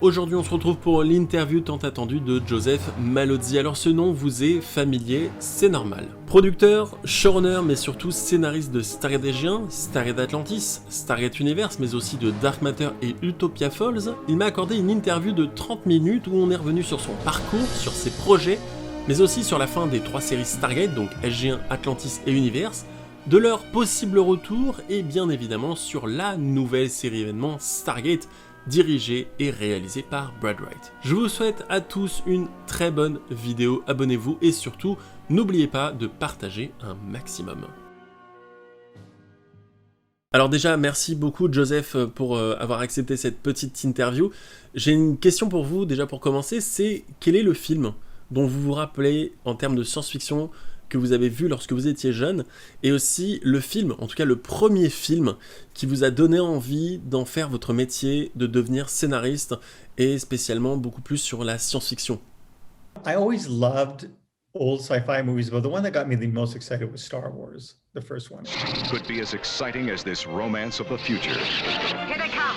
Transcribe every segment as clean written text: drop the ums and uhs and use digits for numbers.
Aujourd'hui, on se retrouve pour l'interview tant attendue de Joseph MALLOZZI. Alors ce nom vous est familier, c'est normal. Producteur, showrunner, mais surtout scénariste de Stargate SG1, Stargate Atlantis, Stargate Universe, mais aussi de Dark Matter et Utopia Falls, il m'a accordé une interview de 30 minutes où on est revenu sur son parcours, sur ses projets, mais aussi sur la fin des 3 séries Stargate, donc SG1, Atlantis et Universe, de leur possible retour et bien évidemment sur la nouvelle série événement Stargate, dirigé et réalisé par Brad Wright. Je vous souhaite à tous une très bonne vidéo, abonnez-vous et surtout, n'oubliez pas de partager un maximum. Alors déjà, merci beaucoup Joseph pour avoir accepté cette petite interview. J'ai une question pour vous, déjà pour commencer, c'est quel est le film dont vous vous rappelez en termes de science-fiction que vous avez vu lorsque vous étiez jeune, et aussi le film, en tout cas le premier film, qui vous a donné envie d'en faire votre métier, de devenir scénariste, et spécialement beaucoup plus sur la science-fiction. I always loved old sci-fi movies, but the one that got me the most excited was Star Wars, the first one. Could be as exciting as this romance of the future. Here they come.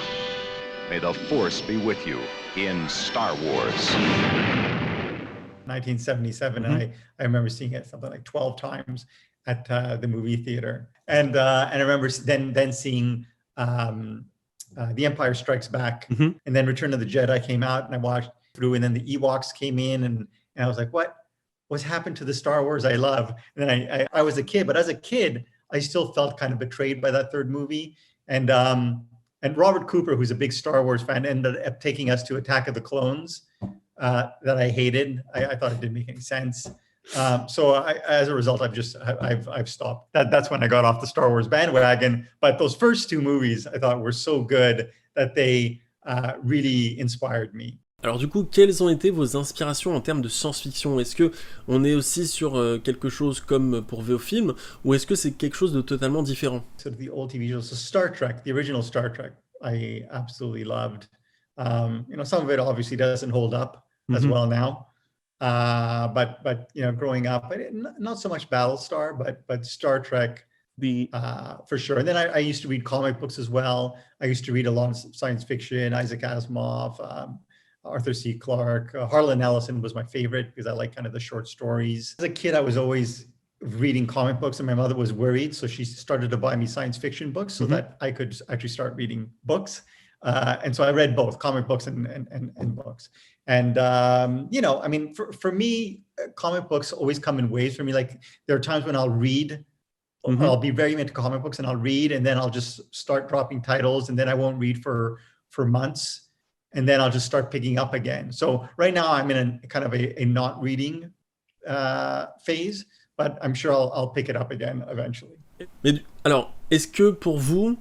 May the Force be with you in Star Wars. 1977, and I remember seeing it something like 12 times at the movie theater. And I remember then seeing The Empire Strikes Back, and then Return of the Jedi came out, and I watched through, and then the Ewoks came in, and I was like, what's happened to the Star Wars I love? And then I was a kid, but as a kid, I still felt kind of betrayed by that third movie. And Robert Cooper, who's a big Star Wars fan, ended up taking us to Attack of the Clones, that I hated. I thought it didn't make any sense. So as a result, I've stopped. That's when I got off the Star Wars bandwagon. But those first 2 movies I thought were so good that they really inspired me. Alors du coup, quelles ont été vos inspirations en termes de science-fiction? Est-ce que on est aussi sur quelque chose comme pour veux, film, ou est-ce que c'est quelque chose de totalement différent? So the old TV shows, so Star Trek, the original Star Trek, I absolutely loved. Some of it obviously doesn't hold up as well now. But growing up, not so much Battlestar, but Star Trek, for sure. And then I used to read comic books as well. I used to read a lot of science fiction, Isaac Asimov, Arthur C. Clarke. Harlan Ellison was my favorite because I like kind of the short stories. As a kid, I was always reading comic books, and my mother was worried, so she started to buy me science fiction books so that I could actually start reading books. And so I read both comic books and books. And, for me, comic books always come in waves for me. Like there are times when I'll read, I'll be very into comic books and I'll read, and then I'll just start dropping titles, and then I won't read for months. And then I'll just start picking up again. So right now I'm in a kind of a not reading phase, but I'm sure I'll pick it up again eventually. Mais alors, est-ce que pour vous,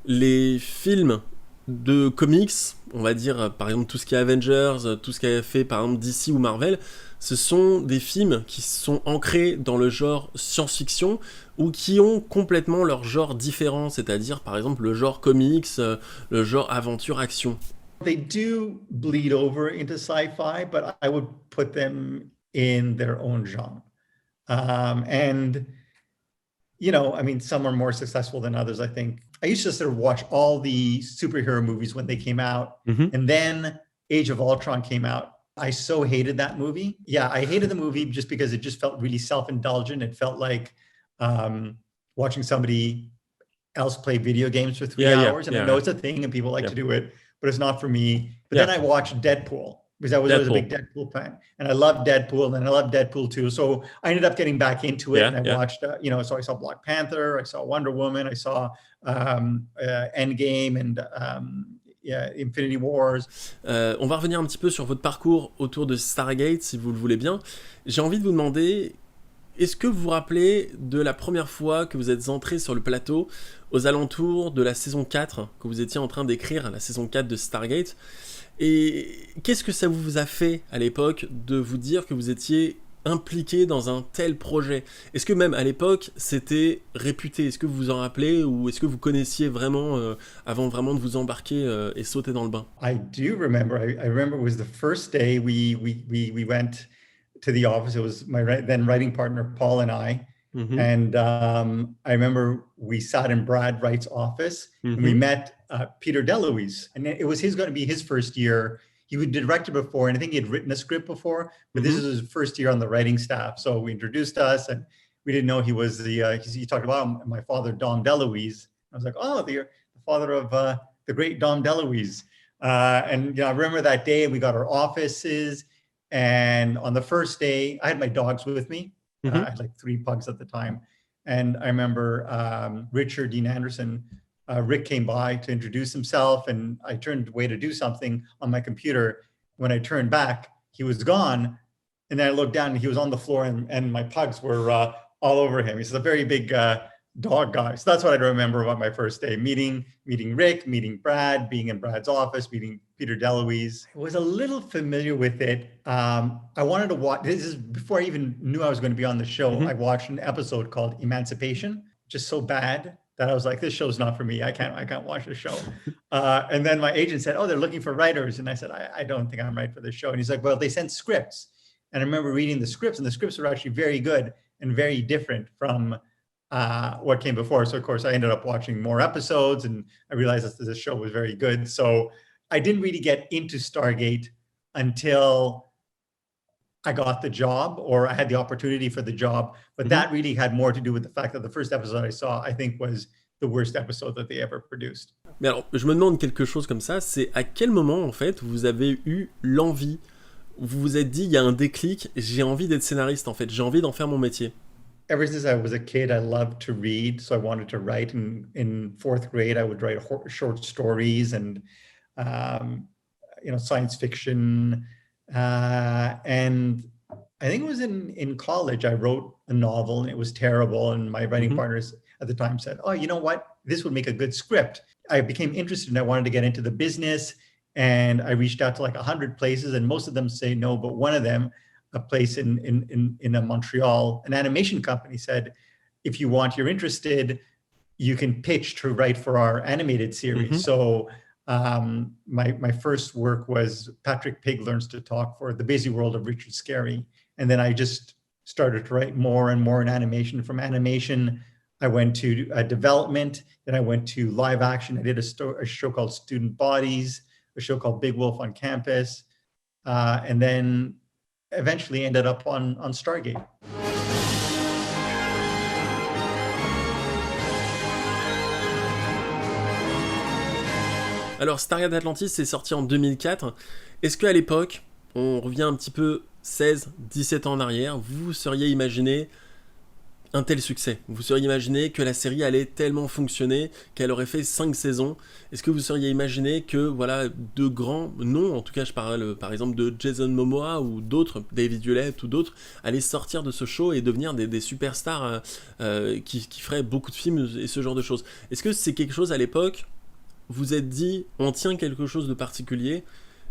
les films de comics, on va dire par exemple tout ce qui est Avengers, tout ce qu'a fait par exemple DC ou Marvel, ce sont des films qui sont ancrés dans le genre science-fiction ou qui ont complètement leur genre différent, c'est-à-dire par exemple le genre comics, le genre aventure-action? They do bleed over into sci-fi, but I would put them in their own genre. Some are more successful than others, I think. I used to sort of watch all the superhero movies when they came out, and then Age of Ultron came out. I so hated that movie. Yeah, I hated the movie just because it just felt really self-indulgent. It felt like watching somebody else play video games for 3 hours. And I know it's a thing and people like to do it, but it's not for me. But then I watched Deadpool because I was always a big Deadpool fan. And I loved Deadpool, and I loved Deadpool 2. So I ended up getting back into it, and I watched, so I saw Black Panther, I saw Wonder Woman, I saw Endgame, and Infinity Wars. On va revenir un petit peu sur votre parcours autour de Stargate, si vous le voulez bien. J'ai envie de vous demander, est-ce que vous vous rappelez de la première fois que vous êtes entré sur le plateau aux alentours de la saison 4, que vous étiez en train d'écrire la saison 4 de Stargate? Et qu'est-ce que ça vous a fait à l'époque de vous dire que vous étiez impliqué dans un tel projet? Est-ce que même à l'époque c'était réputé? Est-ce que vous vous en rappelez, ou est-ce que vous connaissiez vraiment avant vraiment de vous embarquer et sauter dans le bain? I do remember. I remember it was the first day we went to the office. It was my then writing partner Paul and I. And I remember we sat in Brad Wright's office, and we met Peter DeLuise, and it was going to be his first year he would directed before, and I think he had written a script before, but this is his first year on the writing staff. So we introduced us, and we didn't know he was the, he talked about my father, Dom DeLuise. I was like, oh, the father of the great Dom DeLuise. And I remember that day we got our offices, and on the first day, I had my dogs with me. I had like 3 pugs at the time. And I remember Richard Dean Anderson, Rick came by to introduce himself, and I turned away to do something on my computer. When I turned back, he was gone. And then I looked down and he was on the floor, and my pugs were all over him. He's a very big dog guy. So that's what I remember about my first day, meeting Rick, meeting Brad, being in Brad's office, meeting Peter DeLuise. I was a little familiar with it. I wanted to watch, this is before I even knew I was going to be on the show. I watched an episode called Emancipation, just so bad that I was like, this show's not for me. I can't watch this show. And then my agent said, oh, they're looking for writers. And I said, I don't think I'm right for this show. And he's like, well, they sent scripts. And I remember reading the scripts, and the scripts were actually very good and very different from what came before. So of course I ended up watching more episodes, and I realized that this show was very good. So I didn't really get into Stargate until I got the job, or I had the opportunity for the job. But that really had more to do with the fact that the first episode I saw, I think, was the worst episode that they ever produced. Mais alors, je me demande quelque chose comme ça, c'est à quel moment en fait vous avez eu l'envie, vous vous êtes dit, il y a un déclic, j'ai envie d'être scénariste en fait, j'ai envie d'en faire mon métier. Ever since I was a kid, I loved to read, so I wanted to write. In 4th grade, I would write short stories and science fiction. And I think it was in college, I wrote a novel, and it was terrible. And my writing partners at the time said, oh, you know what? This would make a good script. I became interested, and I wanted to get into the business. And I reached out to like 100 places, and most of them say no, but one of them, a place in Montreal, an animation company, said, if you want, you're interested, you can pitch to write for our animated series. So my first work was Patrick Pig Learns to Talk for The Busy World of Richard Scarry. And then I just started to write more and more in animation. From animation, I went to development, then I went to live action. I did a show called Student Bodies, a show called Big Wolf on Campus, and then eventually ended up on Stargate. Alors Stargate Atlantis c'est sorti en 2004. Est-ce qu'à l'époque, on revient un petit peu 16, 17 ans en arrière, vous seriez imaginé un tel succès? Vous seriez imaginé que la série allait tellement fonctionner qu'elle aurait fait 5 saisons? Est-ce que vous seriez imaginé que voilà, de grands noms, en tout cas je parle par exemple de Jason Momoa ou d'autres, David Hewlett ou d'autres, allaient sortir de ce show et devenir des superstars qui feraient beaucoup de films et ce genre de choses? Est-ce que c'est quelque chose à l'époque, vous êtes dit, on tient quelque chose de particulier,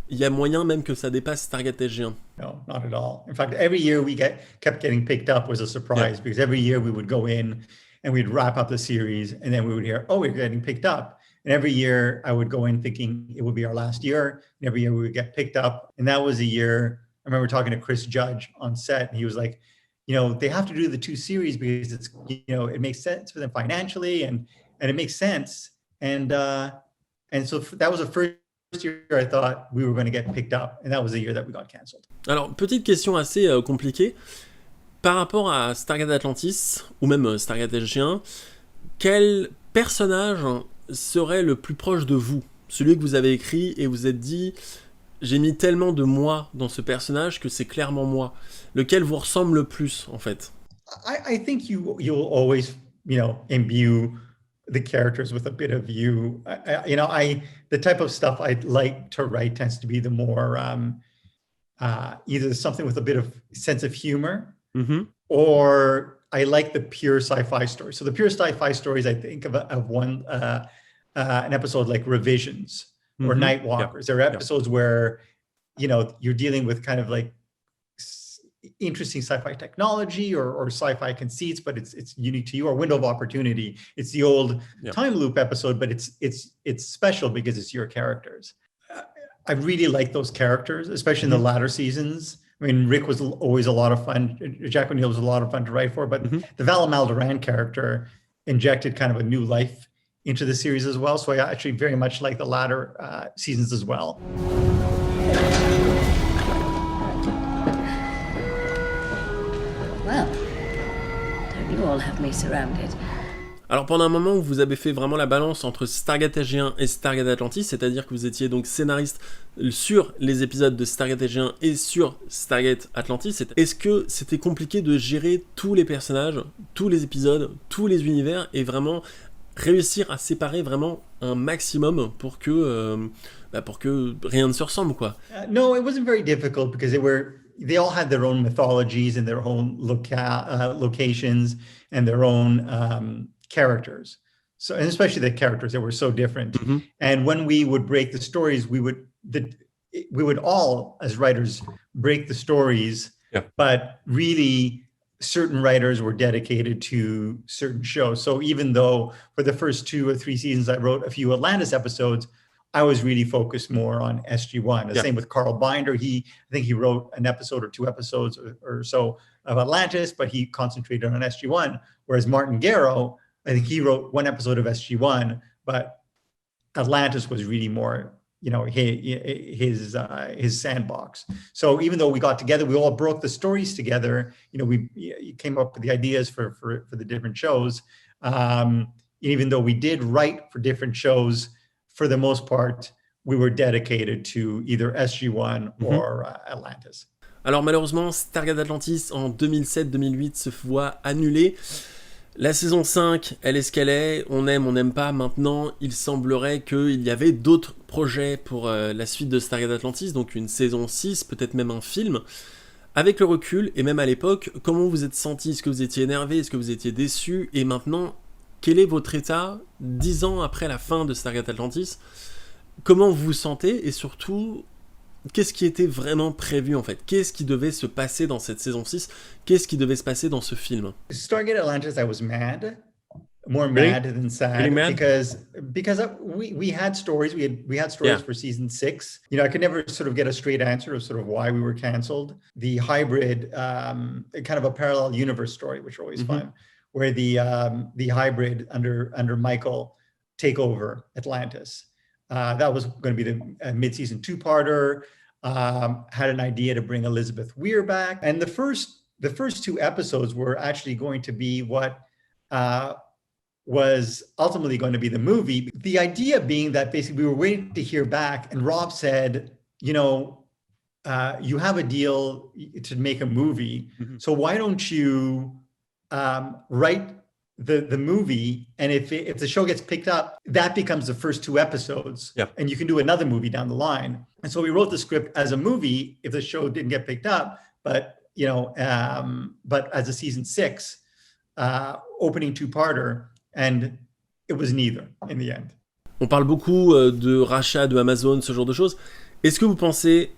il y a moyen même que ça dépasse Stargate SG1? No, not at all. In fact, every year we kept getting picked up was a surprise, because every year we would go in and we'd wrap up the series, and then we would hear, oh, we're getting picked up. And every year I would go in thinking it would be our last year, and every year we would get picked up. And that was a year, I remember talking to Chris Judge on set, and he was like, they have to do the 2 series because it's, it makes sense for them financially, and it makes sense. And so that was the first year I thought we were going to get picked up, and that was the year that we got canceled. Alors, petite question assez compliquée. Par rapport à Stargate Atlantis, ou même Stargate SG1, quel personnage serait le plus proche de vous? Celui que vous avez écrit et vous êtes dit, j'ai mis tellement de moi dans ce personnage que c'est clairement moi. Lequel vous ressemble le plus, en fait? I think you'll always, imbue the characters with a bit of you. The type of stuff I like to write tends to be the more either something with a bit of sense of humor, or I like the pure sci-fi stories. So the pure sci-fi stories, I think of one an episode like Revisions or Nightwalkers. There are episodes where you're dealing with kind of like interesting sci-fi technology or sci-fi conceits, but it's unique to you, or Window of Opportunity. It's the old time loop episode, but it's special because it's your characters. I really like those characters, especially in the latter seasons. I mean, Rick was always a lot of fun. Jack O'Neill was a lot of fun to write for, but the Val Maldoran character injected kind of a new life into the series as well. So I actually very much like the latter seasons as well. Well, don't you all have me surrounded? Alors pendant un moment, vous avez fait vraiment la balance entre Stargate SG1 et Stargate Atlantis, c'est-à-dire que vous étiez donc scénariste sur les épisodes de Stargate SG1 et sur Stargate Atlantis. Est-ce que c'était compliqué de gérer tous les personnages, tous les épisodes, tous les univers et vraiment réussir à séparer vraiment un maximum pour que rien ne se ressemble, quoi? No, it wasn't very difficult because they all had their own mythologies and their own locations and their own characters. So, and especially the characters that were so different. Mm-hmm. And when we would break the stories, we would all, as writers, break the stories. Yeah. But really, certain writers were dedicated to certain shows. So even though for the first 2 or 3 seasons I wrote a few Atlantis episodes, I was really focused more on SG1. The same with Carl Binder. I think he wrote an episode or 2 episodes or so of Atlantis, but he concentrated on SG1. Whereas Martin Garrow, I think he wrote 1 episode of SG1, but Atlantis was really more, his sandbox. So even though we got together, we all broke the stories together. We came up with the ideas for the different shows. Even though we did write for different shows, for the most part, we were dedicated to either SG1 or Atlantis. Alors malheureusement, Stargate Atlantis en 2007-2008 se voit annuler. La saison 5, elle est ce qu'elle est, on aime, on n'aime pas. Maintenant, il semblerait qu'il y avait d'autres projets pour la suite de Stargate Atlantis, donc une saison 6, peut-être même un film. Avec le recul, et même à l'époque, comment vous êtes senti? Est-ce que vous étiez énervé? Est-ce que vous étiez déçu? Et maintenant, quel est votre état 10 ans après la fin de Stargate Atlantis? Comment vous vous sentez? Et surtout, qu'est-ce qui était vraiment prévu en fait? Qu'est-ce qui devait se passer dans cette saison 6? Qu'est-ce qui devait se passer dans ce film? Stargate Atlantis, I was mad, more mad than sad, really mad? because we had stories. We had stories for season 6. I could never sort of get a straight answer of sort of why we were canceled. The hybrid, kind of a parallel universe story, which are always fun, where the hybrid under Michael take over Atlantis. That was going to be the mid-season 2-parter. Had an idea to bring Elizabeth Weir back, and the first 2 episodes were actually going to be what was ultimately going to be the movie. The idea being that basically we were waiting to hear back, and Rob said, you have a deal to make a movie, so why don't you write the movie, and if the show gets picked up, that becomes the first 2 episodes, and you can do another movie down the line. And so we wrote the script as a movie if the show didn't get picked up, but as a season 6 opening 2-parter, and it was neither in the end. On parle beaucoup de rachat de Amazon, ce genre de choses. Est-ce que vous pensez,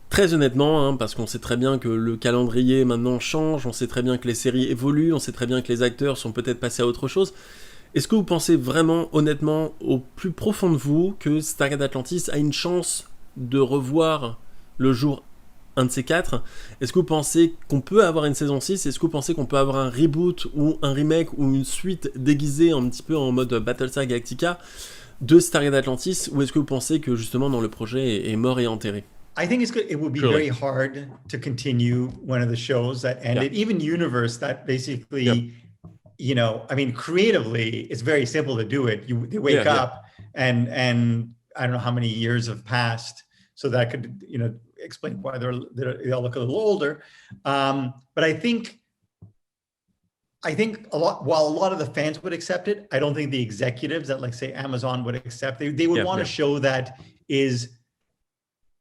très honnêtement, parce qu'on sait très bien que le calendrier maintenant change, on sait très bien que les séries évoluent, on sait très bien que les acteurs sont peut-être passés à autre chose, est-ce que vous pensez vraiment, honnêtement, au plus profond de vous, que Stargate Atlantis a une chance de revoir le jour un de ces 4? Est-ce que vous pensez qu'on peut avoir une saison 6? Est-ce que vous pensez qu'on peut avoir un reboot ou un remake ou une suite déguisée un petit peu en mode Battlestar Galactica de Stargate Atlantis? Ou est-ce que vous pensez que justement dans le projet est mort et enterré? I think it would be very hard to continue one of the shows that ended, even Universe, that basically, creatively, it's very simple to do it. They wake up and I don't know how many years have passed, so that could, explain why they all look a little older. But I think while a lot of the fans would accept it, I don't think the executives at, like, say, Amazon would accept. They would want a show that is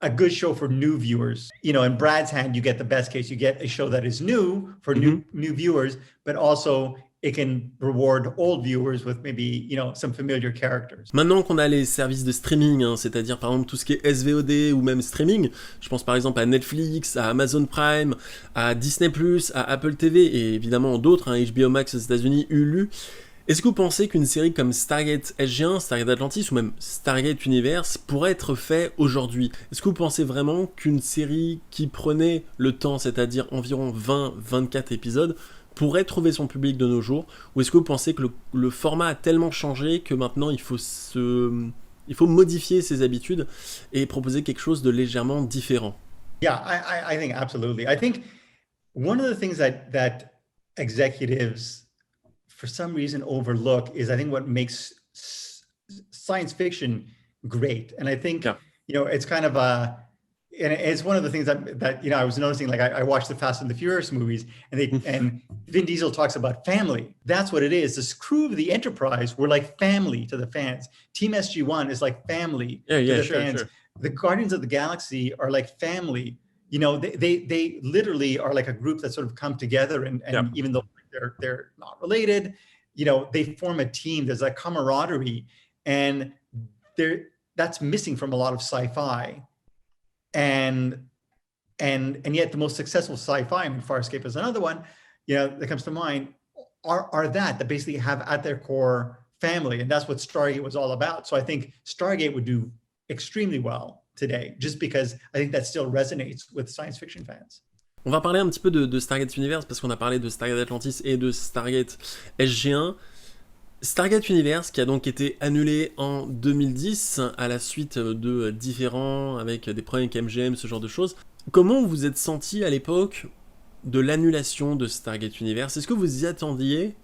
a good show for new viewers. In Brad's hand, you get the best case. You get a show that is new for new viewers, but also it can reward old viewers with maybe, some familiar characters. Maintenant qu'on a les services de streaming, c'est-à-dire par exemple tout ce qui est SVOD ou même streaming, je pense par exemple à Netflix, à Amazon Prime, à Disney+, à Apple TV et évidemment d'autres, HBO Max aux États-Unis, Hulu. Est-ce que vous pensez qu'une série comme Stargate SG1, Stargate Atlantis ou même Stargate Universe pourrait être fait aujourd'hui? Est-ce que vous pensez vraiment qu'une série qui prenait le temps, c'est-à-dire environ 20-24 épisodes, pourrait trouver son public de nos jours? Ou est-ce que vous pensez que le format a tellement changé que maintenant il faut modifier ses habitudes et proposer quelque chose de légèrement différent? Yeah, I think absolutely. I think one of the things that executives, for some reason, overlook is, I think, what makes science fiction great. And I think, Yeah. it's kind of and it's one of the things that I was noticing. Like I watched the Fast and the Furious movies, and Vin Diesel talks about family. That's what it is. This crew of the Enterprise were like family to the fans. Team SG1 is like family to the fans. Sure. The Guardians of the Galaxy are like family. They literally are like a group that sort of come together, and even though they're not related, they form a team. There's a camaraderie, and that's missing from a lot of sci-fi. And yet the most successful sci-fi, I mean, Farscape is another one, that comes to mind, are that basically have at their core family, and that's what Stargate was all about. So I think Stargate would do extremely well today, just because I think that still resonates with science fiction fans. On va parler un petit peu de Stargate Universe, parce qu'on a parlé de Stargate Atlantis et de Stargate SG1. Stargate Universe, qui a donc été annulé en 2010 à la suite de différends avec des problèmes avec MGM, ce genre de choses. Comment vous vous êtes senti à l'époque de l'annulation de Stargate Universe? Est-ce que vous y attendiez?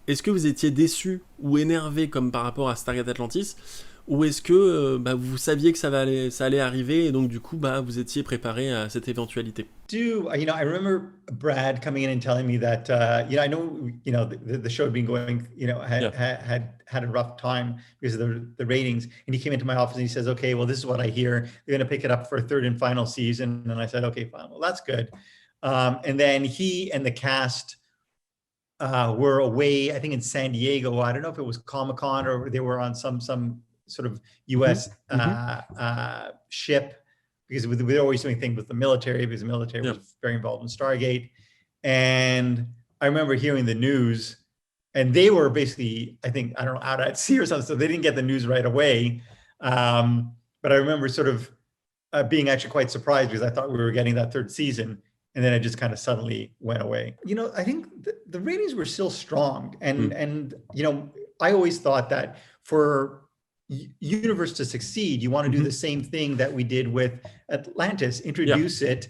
Est-ce que vous étiez déçu ou énervé comme par rapport à Stargate Atlantis? Ou est-ce que vous saviez que ça allait arriver et donc du coup vous étiez préparé à cette éventualité? I remember Brad coming in and telling me that I know the show had been going, had a rough time because of the ratings, and he came into my office and he says, okay, well, this is what I hear, they're going to pick it up for a third and final season. And I said, okay, fine, well, that's good. And then he and the cast were away, I think in San Diego. I don't know if it was Comic-Con or they were on some sort of US ship, because we're always doing things with the military, because the military was very involved in Stargate. And I remember hearing the news, and they were basically, I think, I don't know, out at sea or something, so they didn't get the news right away. But I remember sort of being actually quite surprised, because I thought we were getting that third season, and then it just kind of suddenly went away. I think the ratings were still strong, and I always thought that for universe to succeed, you want to do the same thing that we did with Atlantis, introduce it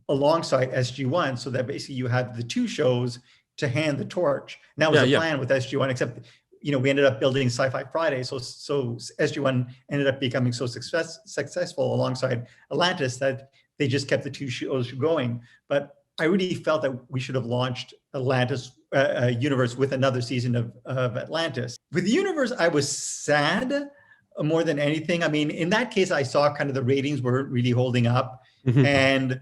alongside SG1, so that basically you have the two shows to hand the torch. And that was the plan with SG1, except we ended up building Sci-Fi Friday, so SG1 ended up becoming so successful alongside Atlantis that they just kept the two shows going. But I really felt that we should have launched Atlantis universe with another season of Atlantis. With the universe, I was sad more than anything. I mean, in that case, I saw kind of the ratings weren't really holding up. And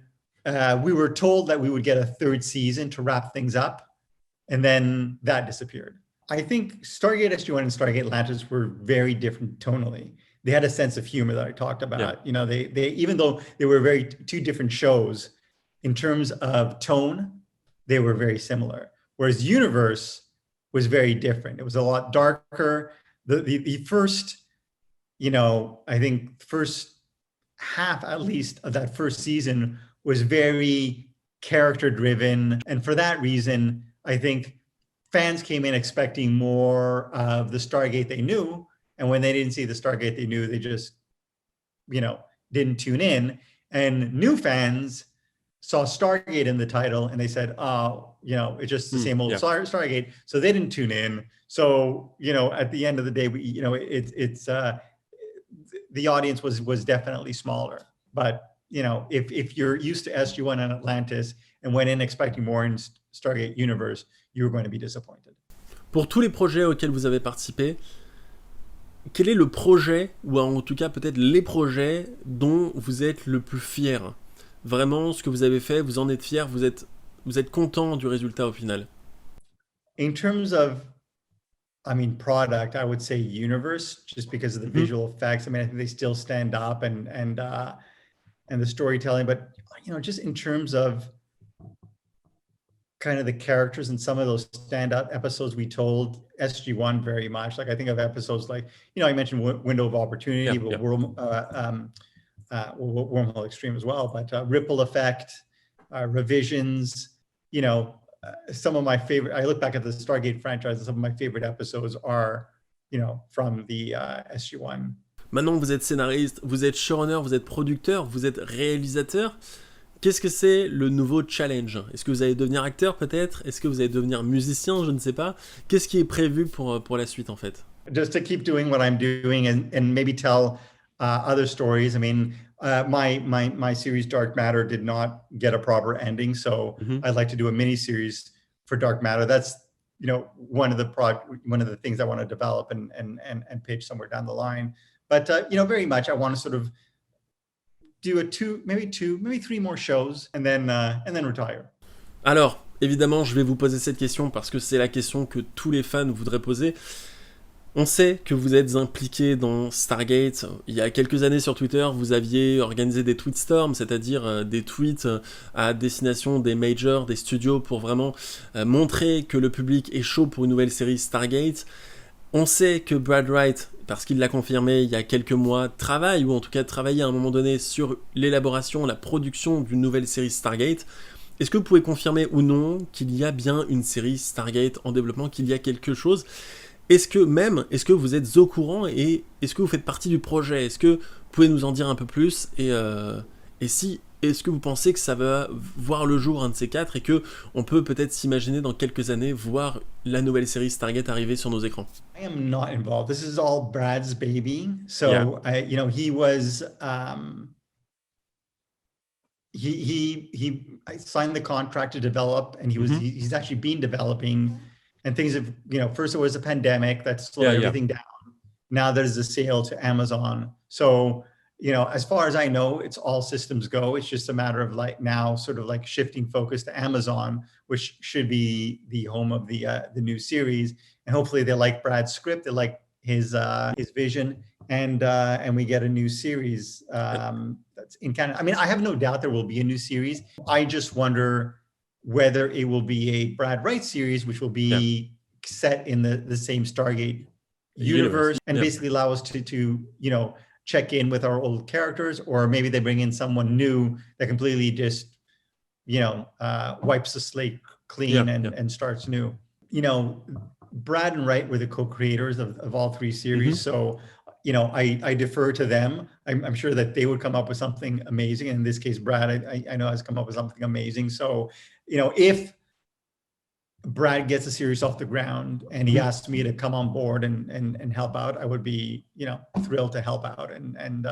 we were told that we would get a third season to wrap things up, and then that disappeared. I think Stargate SG1 and Stargate Atlantis were very different tonally. They had a sense of humor that I talked about. They even though they were two different shows, in terms of tone, they were very similar. Whereas Universe was very different. It was a lot darker. The first, I think first half at least of that first season was very character driven. And for that reason, I think fans came in expecting more of the Stargate they knew. And when they didn't see the Stargate they knew, they just, didn't tune in. And new fans saw Stargate in the title and they said, oh, it's just the same old Stargate. So they didn't tune in. So, at the end of the day, the audience was definitely smaller. But, if you're used to SG1 and Atlantis and went in expecting more in Stargate Universe, you were going to be disappointed. Pour tous les projets auxquels vous avez participé, quel est le projet, ou en tout cas peut-être les projets dont vous êtes le plus fier? Vraiment, ce que vous avez fait, vous en êtes fier, vous êtes content du résultat au final? In terms of, product, I would say Universe, just because of the visual effects. I think they still stand up and the storytelling, but just in terms of kind of the characters and some of those standout episodes we told, SG1 very much. Like I think of episodes like, I mentioned Window of Opportunity, but Wormhole Extreme as well, but Ripple Effect, Revisions, some of my favorite, I look back at the Stargate franchise, and some of my favorite episodes are, from the SG1. Maintenant, vous êtes scénariste, vous êtes showrunner, vous êtes producteur, vous êtes réalisateur. Qu'est-ce que c'est le nouveau challenge? Est-ce que vous allez devenir acteur peut-être? Est-ce que vous allez devenir musicien? Je ne sais pas. Qu'est-ce qui est prévu pour la suite en fait? Just to keep doing what I'm doing and maybe tell other stories. I mean, my series Dark Matter did not get a proper ending, so I'd like to do a mini series for Dark Matter. That's one of the things I want to develop and pitch somewhere down the line. But very much I want to sort of do maybe three more shows and then retire. Alors, évidemment, je vais vous poser cette question parce que c'est la question que tous les fans voudraient poser. On sait que vous êtes impliqué dans Stargate. Il y a quelques années sur Twitter, vous aviez organisé des tweetstorms, c'est-à-dire des tweets à destination des majors, des studios, pour vraiment montrer que le public est chaud pour une nouvelle série Stargate. On sait que Brad Wright, parce qu'il l'a confirmé il y a quelques mois, travaille, ou en tout cas travaillait à un moment donné sur l'élaboration, la production d'une nouvelle série Stargate. Est-ce que vous pouvez confirmer ou non qu'il y a bien une série Stargate en développement, qu'il y a quelque chose? Est-ce que vous êtes au courant et est-ce que vous faites partie du projet? Est-ce que vous pouvez nous en dire un peu plus? Et si, est-ce que vous pensez que ça va voir le jour, un de ces quatre, et que on peut peut-être s'imaginer dans quelques années voir la nouvelle série Stargate arriver sur nos écrans? I am not involved. This is all Brad's baby. So, Yeah. he was, he signed the contract to develop, and he's actually been developing, and things have, first it was a pandemic that slowed everything down. Now there's a sale to Amazon. So, as far as I know, it's all systems go. It's just a matter of now sort of shifting focus to Amazon, which should be the home of the new series. And hopefully they like Brad's script, they like his vision, and we get a new series that's in Canada. I mean, I have no doubt there will be a new series. I just wonder whether it will be a Brad Wright series, which will be set in the same Stargate universe and basically allow us to check in with our old characters, or maybe they bring in someone new that completely just wipes the slate clean and starts new. Brad and Wright were the co-creators of all three series, so I defer to them. I'm sure that they would come up with something amazing. In this case, Brad, I know has come up with something amazing. So if Brad gets a series off the ground and he asks me to come on board and help out, I would be, thrilled to help out and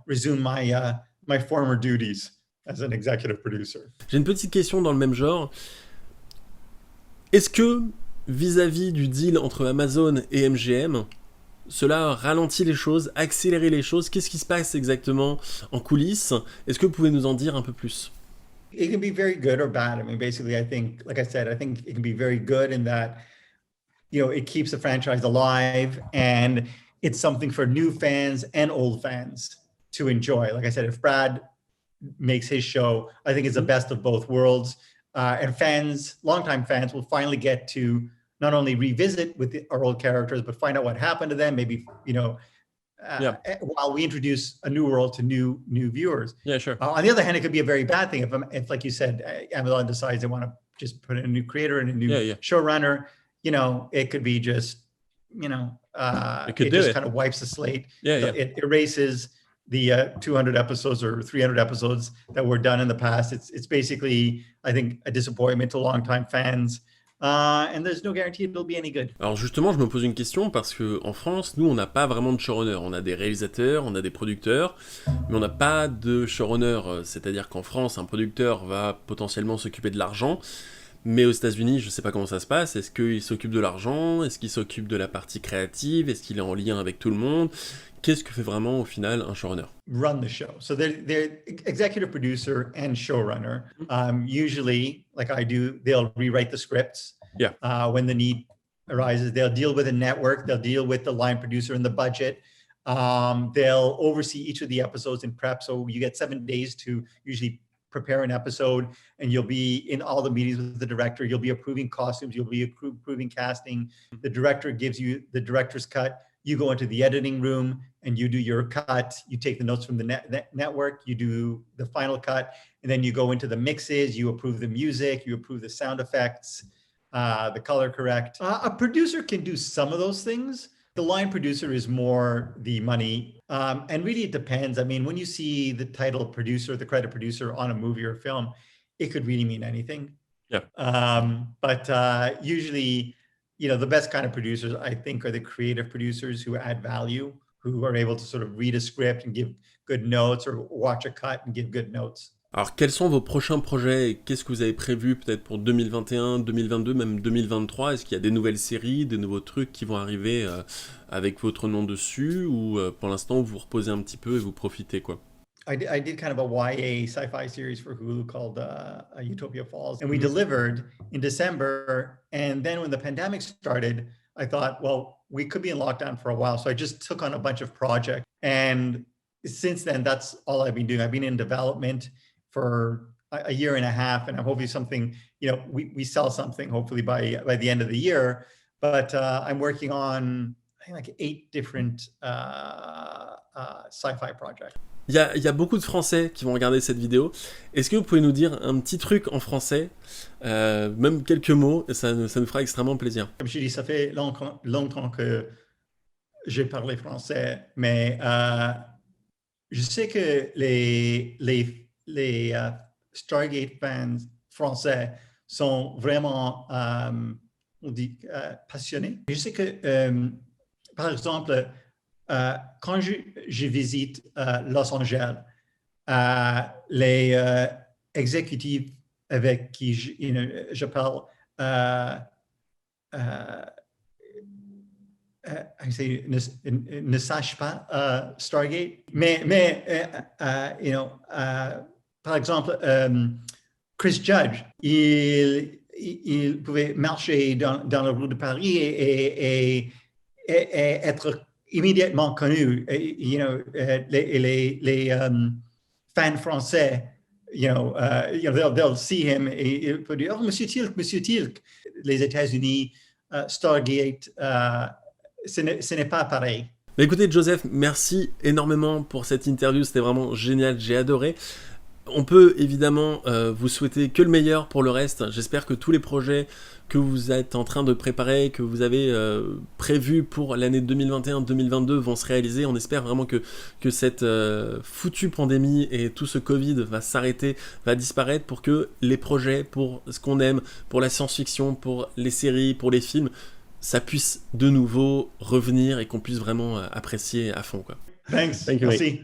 resume my former duties as an executive producer. J'ai une petite question dans le même genre. Est-ce que, vis-à-vis du deal entre Amazon et MGM, cela ralentit les choses, accélère les choses? Qu'est-ce qui se passe exactement en coulisses? Est-ce que vous pouvez nous en dire un peu plus? It can be very good or bad. I mean, basically, I think, like I said, I think it can be very good in that, it keeps the franchise alive and it's something for new fans and old fans to enjoy. Like I said, if Brad makes his show, I think it's the best of both worlds. And fans, longtime fans, will finally get to not only revisit with our old characters, but find out what happened to them. Maybe, while we introduce a new world to new viewers. Yeah, sure. On the other hand, it could be a very bad thing if like you said, Amazon decides they want to just put in a new creator and a new showrunner. It could be just, it just kind of wipes the slate. It erases the 200 episodes or 300 episodes that were done in the past. It's basically, I think, a disappointment to longtime fans. And there's no guarantee it'll be any good. Alors justement, je me pose une question parce que en France, nous, on n'a pas vraiment de showrunner. On a des réalisateurs, on a des producteurs, mais on n'a pas de showrunner. C'est-à-dire qu'en France, un producteur va potentiellement s'occuper de l'argent, mais aux États-Unis, je ne sais pas comment ça se passe. Est-ce qu'il s'occupe de l'argent? Est-ce qu'il s'occupe de la partie créative? Est-ce qu'il est en lien avec tout le monde? Qu'est-ce que fait vraiment au final un showrunner? Run the show. So they're executive producer and showrunner. Usually, like I do, they'll rewrite the scripts. When the need arises, they'll deal with a network. They'll deal with the line producer and the budget. They'll oversee each of the episodes in prep. So you get 7 days to usually prepare an episode, and you'll be in all the meetings with the director. You'll be approving costumes. You'll be approving casting. The director gives you the director's cut. you go into the editing room and you do your cut. You take the notes from the network, you do the final cut, and then you go into the mixes, you approve the music, you approve the sound effects, the color correct. A producer can do some of those things. The line producer is more the money. And really it depends. I mean, when you see the title producer, the credit producer on a movie or a film, it could really mean anything. Yeah. But usually, you know, the best kind of producers, I think, are the creative producers who add value, who are able to sort of read a script and give good notes, or watch a cut and give good notes. Alors, quels sont vos prochains projets et qu'est-ce que vous avez prévu peut-être pour 2021, 2022, même 2023 ? Est-ce qu'il y a des nouvelles séries, des nouveaux trucs qui vont arriver avec votre nom dessus, ou pour l'instant vous reposez un petit peu et vous profitez, quoi ? I did kind of a YA sci-fi series for Hulu called Utopia Falls, and we delivered in December. And then when the pandemic started, I thought, well, we could be in lockdown for a while. So I just took on a bunch of projects. And since then, that's all I've been doing. I've been in development for a year and a half, and I'm hoping something, you know, we sell something hopefully by the end of the year. But I'm working on, I think, like 8 different sci-fi projects. Il y a beaucoup de Français qui vont regarder cette vidéo. Est-ce que vous pouvez nous dire un petit truc en français, même quelques mots, et ça nous fera extrêmement plaisir. Comme je dis, ça fait longtemps que j'ai parlé français, mais je sais que les Stargate fans français sont vraiment, on dit, passionnés. Je sais que, par exemple, quand je visite Los Angeles, les exécutifs avec qui je parle, ne sachent pas Stargate, mais you know, par exemple, Chris Judge, il pouvait marcher dans la rue de Paris et être immédiatement connu. You know, les fans français, you know, they'll see him et ils peuvent dire, oh, Monsieur Tilk. Les États-Unis, Stargate, ce n'est pas pareil. Mais écoutez, Joseph, merci énormément pour cette interview, c'était vraiment génial, j'ai adoré. On peut évidemment vous souhaiter que le meilleur pour le reste. J'espère que tous les projets que vous êtes en train de préparer, que vous avez prévus pour l'année 2021-2022 vont se réaliser. On espère vraiment que cette foutue pandémie et tout ce Covid va s'arrêter, va disparaître, pour que les projets pour ce qu'on aime, pour la science-fiction, pour les séries, pour les films, ça puisse de nouveau revenir et qu'on puisse vraiment apprécier à fond, quoi. Thanks. Thank you, Merci.